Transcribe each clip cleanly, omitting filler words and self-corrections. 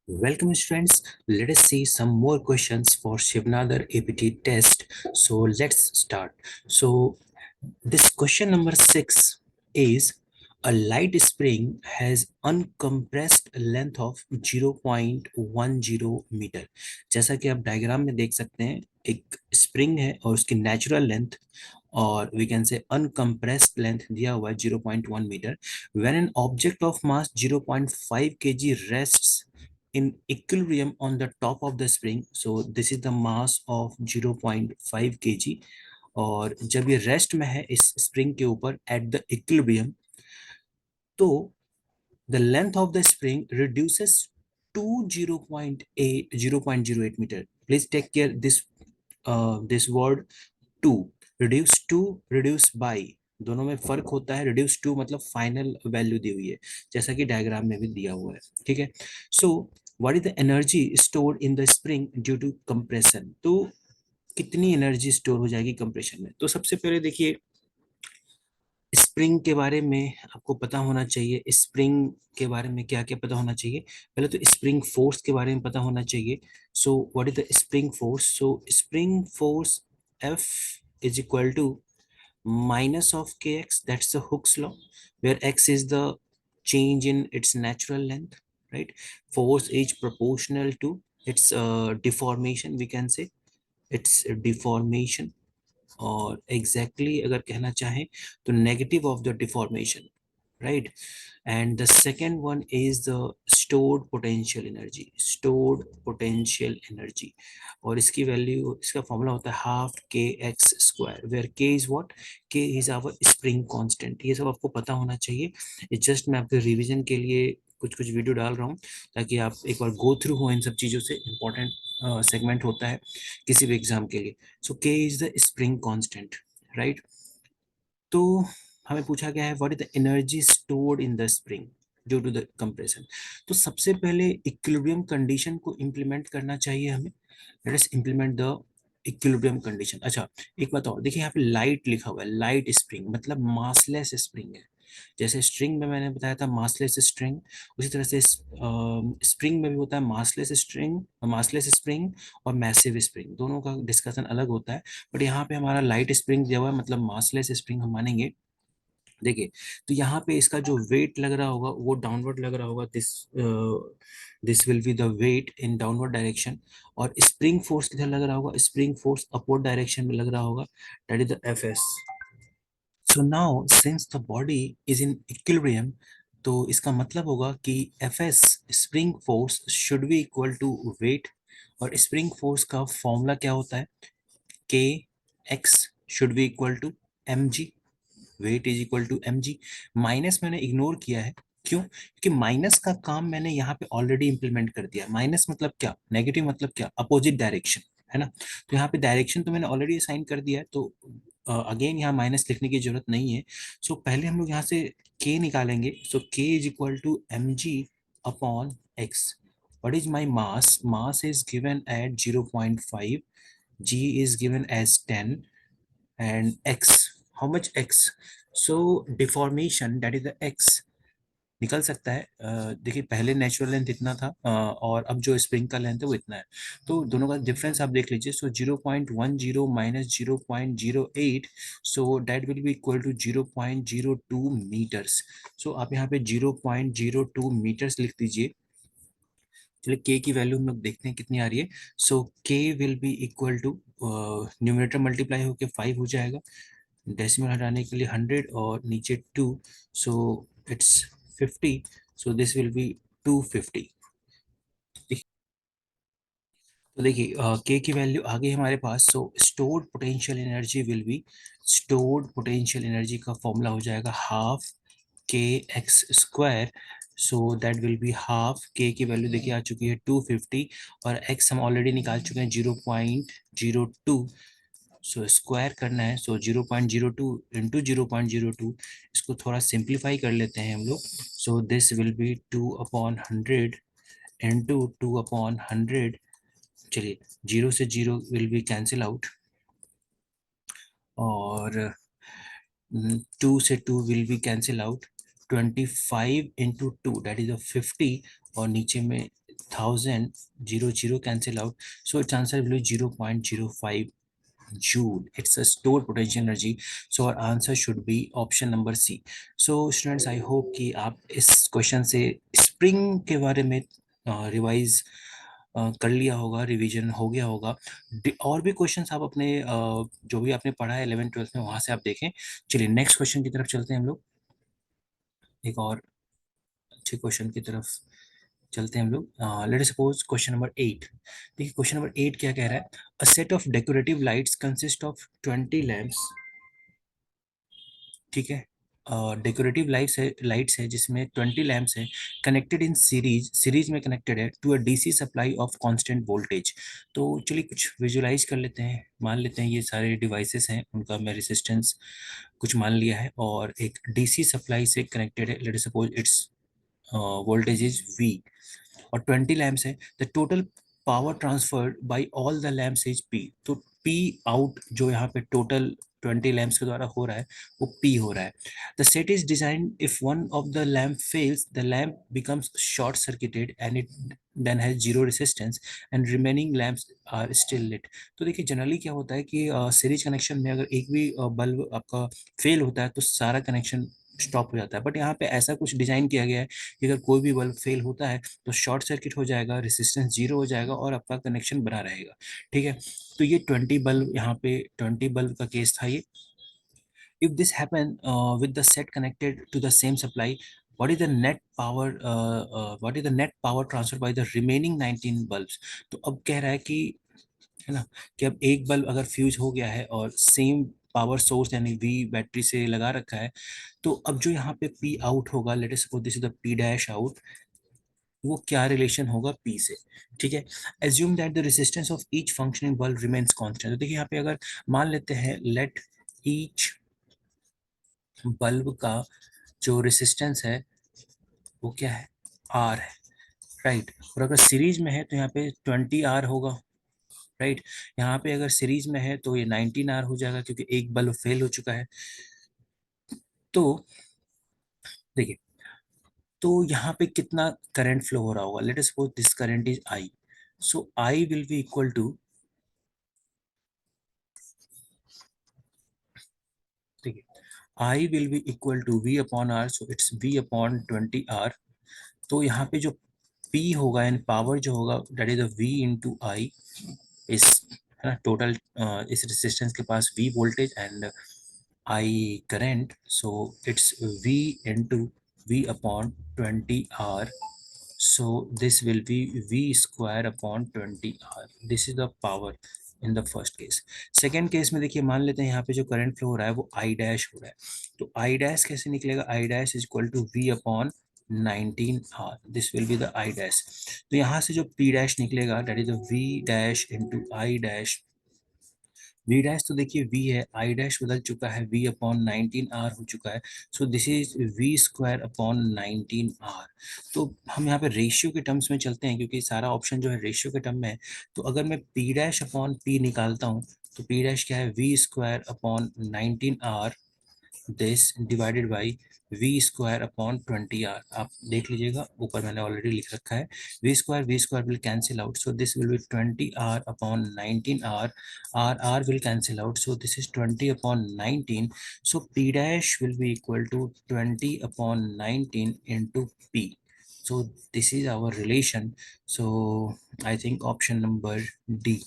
Welcome students. Let us see some more questions for Shivnadar APT test. So let's start. So this question number 6 is a light spring has uncompressed length of 0.10 metre. जैसा कि आप diagram में देख सकते हैं, एक spring है और उसकी नेचुरल लेंथ और we can say uncompressed length दिया हुआ है 0.1 metre. When an object of mass 0.5 kg rests in equilibrium on the top of the spring, so this is the mass of 0.5 kg. और जब ये रेस्ट में है इस स्प्रिंग के ऊपर एट द इक्विलिब्रियम, तो the length of the spring reduces to 0.08 metre. Please take care this word to. Reduce to, reduce by, दोनों में फर्क होता है. रिड्यूस टू मतलब फाइनल वैल्यू दी हुई है, जैसा कि डायग्राम में भी दिया हुआ है. ठीक है. So what is the energy stored in the spring due to compression. तो कितनी एनर्जी स्टोर हो जाएगी कंप्रेशन में. तो सबसे पहले देखिए, स्प्रिंग के बारे में आपको पता होना चाहिए. स्प्रिंग के बारे में क्या क्या पता होना चाहिए. पहले तो स्प्रिंग फोर्स के बारे में पता होना चाहिए. सो what is the spring force. So spring force F is equal to minus of kx, that's the Hooke's law, where x is the change in its natural length, right? Force is proportional to its deformation, we can say its deformation. और exactly अगर कहना चाहें तो negative of the deformation, right? And the second one is the stored potential energy. Stored potential energy, और इसकी value, इसका formula होता है half k x square, where के इज व्हाट, के इज आवर स्प्रिंग कांस्टेंट. ये सब आपको पता होना चाहिए. जस्ट मैं आपके रिवीजन के लिए कुछ कुछ वीडियो डाल रहा हूँ ताकि आप एक बार गो थ्रू हो इन सब चीज़ों से. इंपॉर्टेंट सेगमेंट होता है किसी भी एग्जाम के लिए. So K is the spring constant, right. तो हमें पूछा गया है what is the energy stored in the spring due to the compression. तो सबसे पहले इक्विलिब्रियम कंडीशन को इंप्लीमेंट करना चाहिए हमें. Let us implement the equilibrium condition. अच्छा, एक बात और देखिए, यहाँ पे लाइट लिखा हुआ है. लाइट स्प्रिंग मतलब मासलेस स्प्रिंग है. जैसे स्ट्रिंग में मैंने बताया था मासलेस स्ट्रिंग, उसी तरह से स्प्रिंग में भी होता है मासलेस स्ट्रिंग, मासलेस स्प्रिंग और मैसिव स्प्रिंग. दोनों का डिस्कशन अलग होता है. बट यहाँ पे हमारा लाइट स्प्रिंग दिया हुआ है, मतलब मासलेस स्प्रिंग हम मानेंगे. देखिए, तो यहाँ पे इसका जो वेट लग रहा होगा वो डाउनवर्ड लग रहा होगा. This will be the weight in downward direction. और स्प्रिंग फोर्स किधर लग रहा होगा, स्प्रिंग फोर्स अपवर्ड डायरेक्शन में लग रहा होगा. That is the F S. So now since the body is in equilibrium, तो इसका मतलब होगा कि F S spring force should be equal to weight. और स्प्रिंग फोर्स का फॉर्मूला क्या होता है, K X should be equal to M G. Weight is equal to M G. Minus मैंने इग्नोर किया है. क्यों? क्योंकि माइनस का काम मैंने यहाँ पे ऑलरेडी इंप्लीमेंट कर दिया. माइनस मतलब क्या, नेगेटिव मतलब क्या, अपोजिट डायरेक्शन, है ना. तो यहाँ पे डायरेक्शन तो मैंने ऑलरेडी असाइन कर दिया है, तो अगेन यहाँ माइनस लिखने की जरूरत नहीं है. सो पहले हम लोग यहाँ से के निकालेंगे. So K is equal to M G upon X. what is my mass is given at 0.5, g is given as 10, and x, how much x. So deformation, that is the x, निकल सकता है. देखिए, पहले natural length इतना था और अब जो स्प्रिंग का लेंथ है वो इतना है. तो दोनों का डिफरेंस आप देख लीजिए. So 0.10 minus 0.08, so that will be equal to 0.02 metres. So आप यहाँ पे 0.02 मीटर्स लिख दीजिए. चलिए, के की वैल्यू हम लोग देखते हैं कितनी आ रही है. So K will be equal to, numerator multiply होके 5 हो जाएगा, डेसिमल हटाने के लिए 100 और नीचे 2, so it's 50. So this will be 250. तो देखिए, के की वैल्यू आ गई हमारे पास. So stored potential energy will be, stored potential energy का फॉर्मूला हो जाएगा half k x square. So that will be half, k की वैल्यू देखिए आ चुकी है 250, और एक्स हम ऑलरेडी निकाल चुके हैं 0.02. सो स्क्वायर करना है. सो 0.02 इंटू 0.02, इसको थोड़ा सिंप्लीफाई कर लेते हैं हम लोग. सो दिस विल बी 2/100 इंटू 2/100. चलिए, जीरो से zero will be cancel out, और 2 से 2 will be cancel out. 25 into 2 that is 50, और नीचे में 1000, 0 cancel out, so its answer will be 0.05 joule. It's a stored potential energy, so our answer should be option number C. So students, I hope कि आप इस question से spring के बारे में रिवाइज कर लिया होगा, रिवीजन हो गया होगा। और भी क्वेश्चंस आप अपने जो भी आपने पढ़ा है 11 12 में वहां से आप देखें। चलिए नेक्स्ट क्वेश्चन की तरफ चलते हैं हम लोग, एक और अच्छे क्वेश्चन की तरफ चलते हैं हम लोग। Let suppose question number 8। देखिए क्वेश्चन नंबर 8 क्या कह रहा है, a set of decorative lights consist of 20 lamps. ठीक है, डेकोरेटिव लाइट्स है जिसमें 20 लैम्प्स है, कनेक्टेड इन सीरीज में कनेक्टेड है to a DC supply of constant voltage. तो चलिए कुछ विजुलाइज कर लेते हैं, मान लेते हैं ये सारे डिवाइसेस हैं, उनका मैं रेसिस्टेंस कुछ मान लिया है और एक डीसी सप्लाई से कनेक्टेड है। Let suppose its voltage is V और 20 लैम्प्स है, the total power transferred by all the lamps is P. तो पी आउट जो यहाँ पे टोटल 20 लैम्प्स के द्वारा हो रहा है वो पी हो रहा है। The set is design if one of the lamp fails the lamp becomes short circuited and it then has zero resistance and remaining lamps are still lit. तो देखिए जनरली क्या होता है कि सीरीज कनेक्शन में अगर एक भी बल्ब आपका फेल होता है तो सारा कनेक्शन स्टॉप हो जाता है, बट यहाँ पे ऐसा कुछ डिजाइन किया गया है कि अगर कोई भी बल्ब फेल होता है तो शॉर्ट सर्किट हो जाएगा, रेसिस्टेंस जीरो हो जाएगा और आपका कनेक्शन बना रहेगा। ठीक है, तो ये 20 बल्ब, यहाँ पे 20 बल्ब का केस था ये। If this happen with the set connected to the same supply, what is the net power what is the net power transferred by the remaining 19 bulbs। तो अब कह रहा है कि, है ना, कि अब एक बल्ब अगर फ्यूज हो गया है और सेम पावर सोर्स यानी वी बैटरी से लगा रखा है, तो अब जो यहाँ पे पी आउट होगा, let us suppose this is the P dash out, वो क्या रिलेशन होगा पी से। ठीक है, assume that the resistance of each functioning bulb remains constant. तो देखिए यहाँ पे अगर मान लेते हैं लेट ईच बल्ब का जो रेजिस्टेंस है वो क्या है, आर है, राइट। और अगर सीरीज में है तो यहाँ पे 20 आर होगा, राइट। यहाँ पे अगर सीरीज में है तो ये 19 आर हो जाएगा क्योंकि एक बल्ब फेल हो चुका है। तो देखिए, तो यहाँ पे कितना करंट फ्लो हो रहा होगा, let us suppose this current is I, so I will be equal to, ठीक है, I will be equal to V upon R, so it's V upon 20 R. तो यहाँ पे जो पी होगा एंड पावर जो होगा that is V into I, इस, है ना, टोटल इस रेजिस्टेंस के पास V voltage and I current, so it's V into V upon 20 R. so this will be v square upon 20 r, this is the power in the first case। Second case में देखिए मान लेते हैं यहाँ पे जो करंट फ्लो हो रहा है वो आई डैश हो रहा है, तो आई डैश कैसे निकलेगा, I dash is equal to V upon 19 r, this will be the I dash. तो यहाँ से जो पी डैश निकलेगा that is V dash into I dash. V dash तो देखिए वी है, आई डैश बदल चुका है, वी अपॉन 19 आर हो चुका है, so this is V square upon 19 R. तो हम यहाँ पे रेशियो के टर्म्स में चलते हैं क्योंकि सारा ऑप्शन जो है रेशियो के टर्म में है। तो अगर मैं पी डैश अपॉन पी निकालता हूँ तो पी डैश क्या है, V square upon 19 R, this divided by V square upon 20 R. आप देख लीजिएगा ऊपर मैंने ऑलरेडी लिख रखा है, V square will cancel out, so this will be 20 R upon 19 R, R will cancel out, so this is 20 upon 19, so p dash will be equal to 20 upon 19 into p, so this is our relation, so I think option number D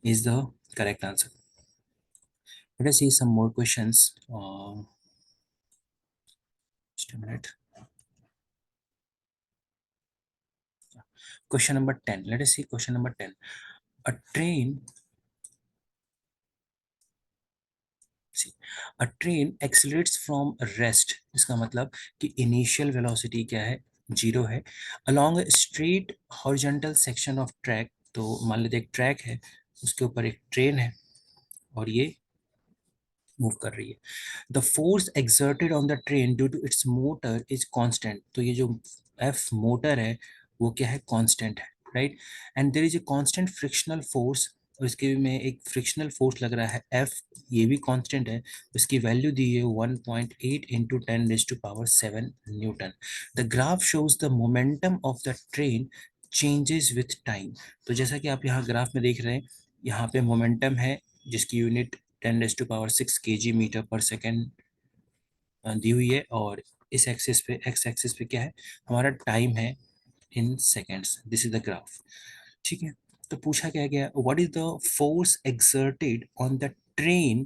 is the correct answer। Let us see some more questions, just a minute। Question number 10, let us see question number 10। A train, see, a train accelerates from rest, इसका मतलब कि initial velocity क्या है, zero है, along a straight horizontal section of track। तो मान लेते एक ट्रैक है, उसके ऊपर एक ट्रेन है और ये मूव कर रही है। The force exerted on the train due to its motor is constant. तो ये जो एफ मोटर है वो क्या है, कांस्टेंट है, right. And there is a constant frictional force, और इसके में एक फ्रिक्शनल फोर्स लग रहा है एफ, ये भी कांस्टेंट है, इसकी वैल्यू दी है 1.8 into 10 raise to power 7 newton. The graph shows the momentum of the train changes with time. तो जैसा कि आप यहाँ ग्राफ में देख रहे हैं, यहाँ पे मोमेंटम है जिसकी यूनिट 10⁻⁶ kg मीटर पर सेकेंड दी हुई है, और इस एक्सिस पे, एक्स एक्सिस पे क्या है, हमारा टाइम है in seconds. This is the graph. ठीक है, तो पूछा क्या गया, what is the force exerted on the train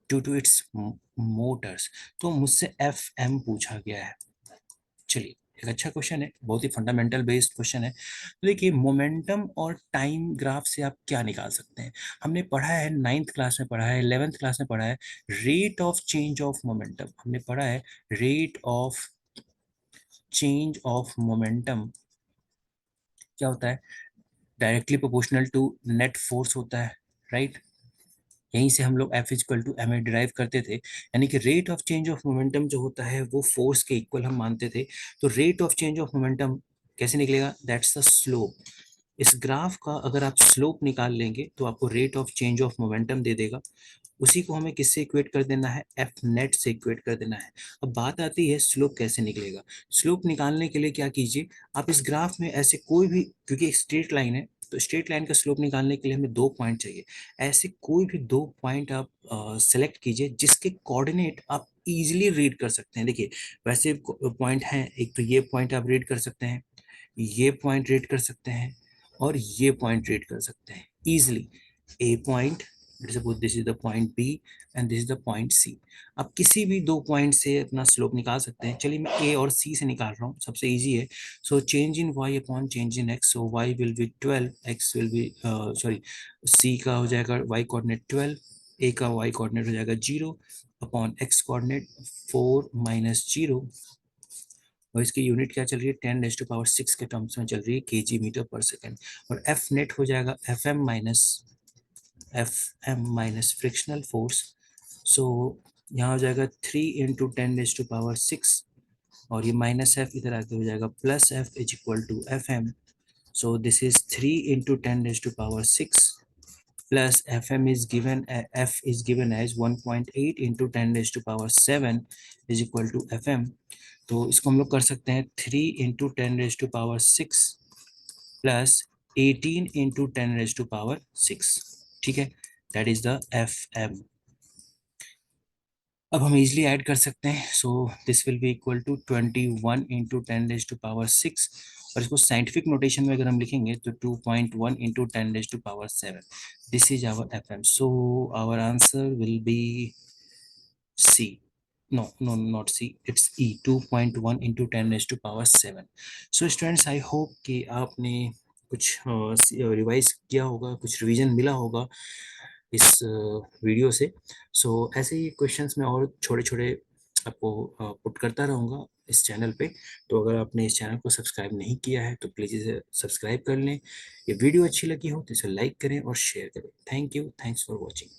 due to its motors. तो मुझसे एफ एम पूछा गया है। चलिए, एक अच्छा क्वेश्चन है, बहुत ही फंडामेंटल बेस्ड क्वेश्चन है। तो देखिए, मोमेंटम और टाइम ग्राफ से आप क्या निकाल सकते हैं। हमने पढ़ा है, 9th क्लास में पढ़ा है, 11th क्लास में पढ़ा है, rate of change of momentum. हमने पढ़ा है rate of change of momentum क्या होता है, directly proportional to net force होता है, राइट। यहीं से हम लोग F equal to M A derive करते थे, यानी कि rate of change of momentum जो होता है वो फोर्स के इक्वल हम मानते थे। तो rate of change of momentum कैसे निकलेगा, दैट्स द स्लोप। इस ग्राफ का अगर आप स्लोप निकाल लेंगे तो आपको rate of change of momentum दे देगा। उसी को हमें किससे इक्वेट कर देना है, एफ नेट से इक्वेट कर देना है। अब बात आती है स्लोप कैसे निकलेगा। स्लोप निकालने के लिए क्या कीजिए, आप इस ग्राफ में ऐसे कोई भी, क्योंकि एक स्ट्रेट लाइन है तो स्ट्रेट लाइन का स्लोप निकालने के लिए हमें 2 पॉइंट चाहिए। ऐसे कोई भी 2 पॉइंट आप सेलेक्ट कीजिए जिसके कोऑर्डिनेट आप इजीली रीड कर सकते हैं। देखिए, वैसे पॉइंट हैं, एक तो ये पॉइंट आप रीड कर सकते हैं, ये पॉइंट रीड कर सकते हैं, और ये पॉइंट रीड कर सकते हैं easily. A point, suppose this is the point B and this is the point C. आप किसी भी 2 पॉइंट से अपना स्लोप निकाल सकते हैं। चलिए, मैं ए और सी से निकाल रहा हूँ, सबसे इजी है। So change in Y upon change in X, so Y will be 12, X will be, sorry, C का हो जाएगा वाई कोऑर्डिनेट 12, ए का वाई कोऑर्डिनेट हो जाएगा 0 अपॉन एक्स कोऑर्डिनेट 4 - 0, और इसकी यूनिट क्या चल रही है, 10⁻⁶ के टर्म्स में चल रही है, kg मीटर पर सेकेंड। और एफ नेट हो जाएगा F M minus frictional force. So यहाँ हो जाएगा 3 × 10⁻⁶, और ये माइनस एफ इधर आके हो जाएगा plus F is equal to F M. So this is 3 × 10⁻⁶, plus fm is given, f is given as 1.8 × 10⁻⁷ is equal to fm। तो इसको हम लोग कर सकते हैं 3 × 10⁻⁶ प्लस 18 × 10⁻⁶। ठीक है, that is the F M. अब हम इजिली ऐड कर सकते हैं, so this will be equal to 21 × 10⁻⁶, और इसको साइंटिफिक नोटेशन में अगर हम लिखेंगे तो 2.1 × 10⁻⁷। This is our F M, so our answer will be C. No, no, not C, it's E, 2.1 × 10⁻⁷। So students, I hope कि आपने कुछ रिवाइज किया होगा, कुछ रिवीजन मिला होगा इस वीडियो से। सो ऐसे ही क्वेश्चंस मैं और छोटे छोटे आपको पुट करता रहूँगा इस चैनल पे। तो अगर आपने इस चैनल को सब्सक्राइब नहीं किया है तो प्लीज़ इसे सब्सक्राइब कर लें। ये वीडियो अच्छी लगी हो तो इसे लाइक करें और शेयर करें। Thank you, thanks for watching.